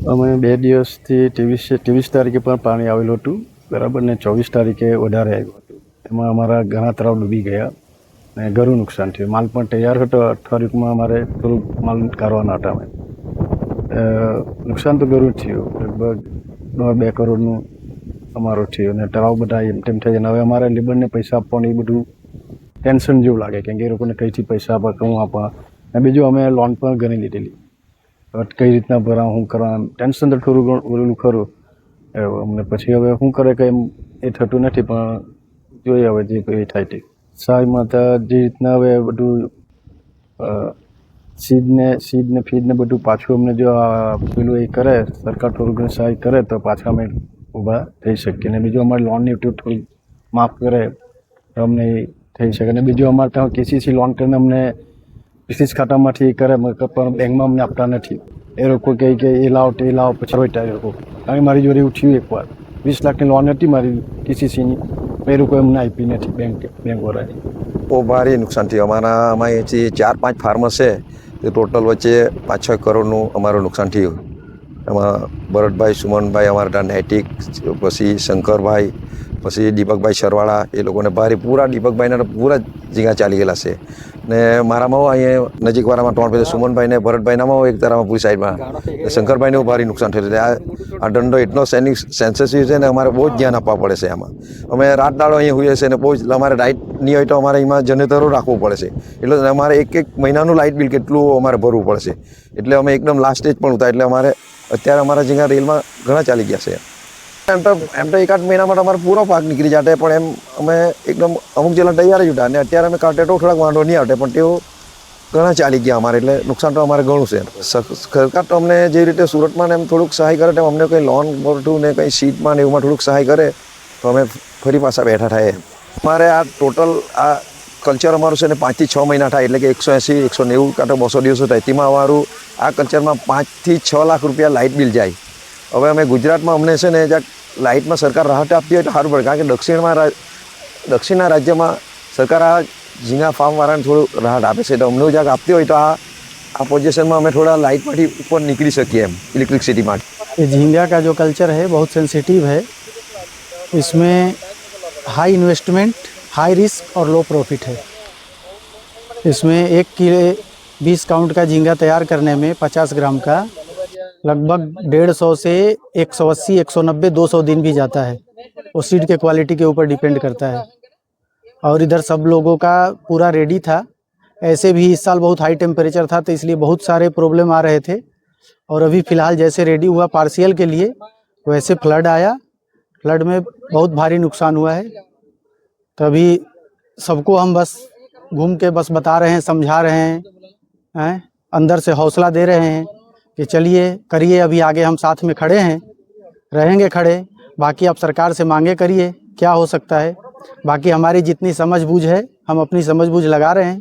અમે 2 દિવસથી 23 તારીખે પણ પાણી આવેલું હતું બરાબર, ને 24 તારીખે વધારે આવ્યું હતું. એમાં અમારા ઘણા તળાવ ડૂબી ગયા અને ઘણું નુકસાન થયું. માલ પણ તૈયાર હતો, અઠવાડિયુંમાં અમારે થોડુંક માલ કાઢવાના હતા. અમે નુકસાન તો ઘણું થયું, લગભગ 2 કરોડનું અમારું થયું અને તળાવ બધા એમ તેમ થઈ જાય. હવે અમારે લેબરને પૈસા આપવાનું એ બધું ટેન્શન જેવું લાગે, કેમ કે એ લોકોને કઈથી પૈસા આપવા, શું આપવા. અને બીજું અમે લોન પણ ઘણી લીધેલી, કઈ રીતના ભરા, શું કરવા, ટેન્શન તો થોડું ઘણું ખરું અમને. પછી હવે શું કરે કંઈ એ થતું નથી, પણ જોઈએ હવે જે એ થાય તે. સહાયમાં તો જે રીતના હવે બધું સીડ ને ફીડ ને બધું પાછું અમને જો પેલું એ કરે, સરકાર થોડું ઘણું સહાય કરે તો પાછા અમે ઊભા થઈ શકીએ. અને બીજું અમારી લોનની થોડી માફ કરે તો અમને થઈ શકે. અને બીજું અમારે ત્યાં કેસીસી લોન કરીને અમને વિશેષ ખાતામાંથી કરે, પણ બેંકમાં અમને આપતા નથી. એ લોકો કહે કે એ લાવો તે લાવો, પછી રોઈટા એ લોકો. કારણ કે મારી જોડે એવું થયું એકવાર, 20 લાખની લોન હતી મારી કેસીસીની, એ લોકો એમને આપી નથી બેંકવાળાએ. બહુ ભારે નુકસાન થયું. આમાં અહીંથી 4-5 ફાર્મર છે, તે ટોટલ વચ્ચે 5-6 કરોડનું અમારું નુકસાન થયું. એમાં ભરતભાઈ, સુમનભાઈ અમારા ત્યાં નૈતિક, પછી શંકરભાઈ, પછી દીપકભાઈ સરવાળા, એ લોકોને ભારે પૂરા દીપકભાઈના પૂરા ઝીંગા ચાલી ગયેલા છે. ને મારામાં અહીંયા નજીકવાળામાં 3 પેલા સુમનભાઈને ભરતભાઈનામાં એક તારામાં પૂરી સાઈડમાં શંકરભાઈને ભારે નુકસાન થયું છે. આ દંડો એટલો સેન્સિટિવ છે ને, અમારે બહુ જ ધ્યાન આપવા પડે છે આમાં. અમે રાત દાડો અહીંયા હોઈએ છીએ ને બહુ જ અમારે લાઇટ નહીં હોય તો અમારે એમાં જનરેટરો રાખવું પડે છે. એટલે અમારે એક મહિનાનું લાઇટ બિલ કેટલું અમારે ભરવું પડે છે. એટલે અમે એકદમ લાસ્ટ સ્ટેજ પણ ઉતાર, એટલે અમારે અત્યારે અમારા ઝીંગા રેલમાં ઘણા ચાલી ગયા છે. એમ તો 1-8 મહિનામાં અમારો પૂરો પાક નીકળી જાય, પણ એમ અમે એકદમ અમુક જેટલા તૈયાર જ હતા. અને અત્યારે અમે કાઢે તો થોડાક વાંધો નહીં આવતે, પણ તેઓ ઘણા ચાલી ગયા અમારે. એટલે નુકસાન તો અમારે ઘણું છે. સરકાર તો અમને જે રીતે સુરતમાં એમ થોડુંક સહાય કરે, તેમ અમને કંઈ લોન ભરતું ને કંઈ સીટમાં ને એમાં થોડુંક સહાય કરે તો અમે ફરી પાછા બેઠા થાય. અમારે આ ટોટલ આ કલ્ચર અમારું છે ને 5 થી 6 મહિના થાય, એટલે કે 180, 190 કાં તો 200 દિવસો થાય. તેમાં અમારું આ કલ્ચરમાં 5 થી 6 લાખ રૂપિયા લાઇટ બિલ જાય. હવે અમે ગુજરાતમાં અમને છે ને જ્યાં લાઇટમાં સરકાર રાહત આપતી હોય તો સારું પડે, કારણ કે દક્ષિણના રાજ્યમાં સરકાર આ ઝીંગા ફાર્મવાળાને થોડું રાહત આપે છે. તો અમને જ્યાં આપતી હોય તો આ પોઝિશનમાં અમે થોડા લાઇટમાંથી ઉપર નીકળી શકીએ એમ, ઇલેક્ટ્રિસિટી માટે. ये झींगा का जो कल्चर है बहुत सेंसिटिव है। इसमें हाई इन्वेस्टमेंट, हाई रिस्क और लो प्रॉफिट है। इसमें 1 किलो 20 काउंट का झींगा तैयार करने में 50 ग्राम का लगभग 150 से 180, 190, 200 दिन भी जाता है। वो सीड के क्वालिटी के ऊपर डिपेंड करता है। और इधर सब लोगों का पूरा रेडी था। ऐसे भी इस साल बहुत हाई टेम्परेचर था, तो इसलिए बहुत सारे प्रॉब्लम आ रहे थे। और अभी फ़िलहाल जैसे रेडी हुआ पार्शियल के लिए, वैसे फ्लड आया। फ्लड में बहुत भारी नुकसान हुआ है। तभी सबको हम बस घूम के बस बता रहे हैं, समझा रहे हैं, अंदर से हौसला दे रहे हैं कि चलिए करिए, अभी आगे हम साथ में खड़े हैं, रहेंगे खड़े। बाकी आप सरकार से मांगे करिए, क्या हो सकता है। बाकी हमारी जितनी समझ बूझ है, हम अपनी समझ बूझ लगा रहे हैं।